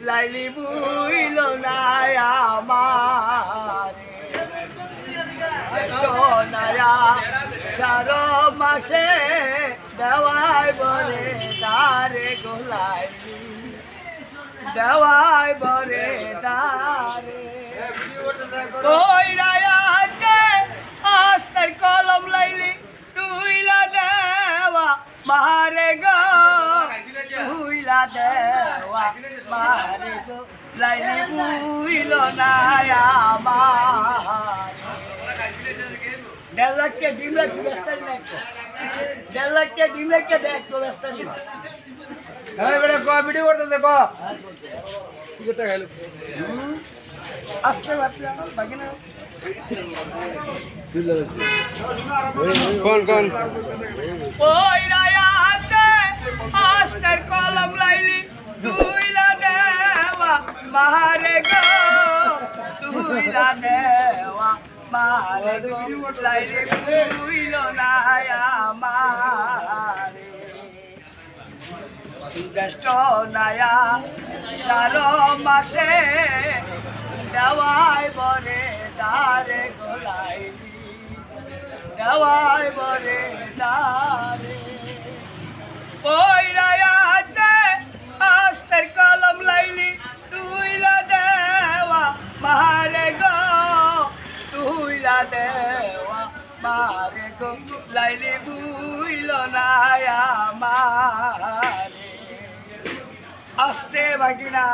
Laili built না আমারে জ্যৈষ্ঠ নায়া সার মাসে দেওয়াই বরে দারে গোলাইলি দেওয়াই বরে দারে ওই রায়াতে আস্তার কলম লাইলি তুইলা দেওয়া মারে গো তুইলা দেওয়া মারে গো লাইলি বুইল না আমার 1.5 লাখ ডিম রাখছি ব্যস্তারি না 1.5 লাখ ডিম রেখে দেখো ব্যস্তারি না ভিডিও করতেছে কি করতে গেল আসতে বাপরা বাকি না কোন ওই রায়াতে আস্তার কলম লাইলি তুইলা দেওয়া মারে গো তুইলা দেওয়া মারে গো লাইলি বুইল না আমারে জ্যৈষ্ঠ নায়া সার মাসে দেওয়াই বরে দারে গোলাইলি দেওয়াই বরে দারে ওই রায়াতে আস্তার কলম লাইলি তুইলা দেওয়া মারে গো তুইলা দেওয়া মারে গো লাইলি বুইল না আমারে আসতে বাকি না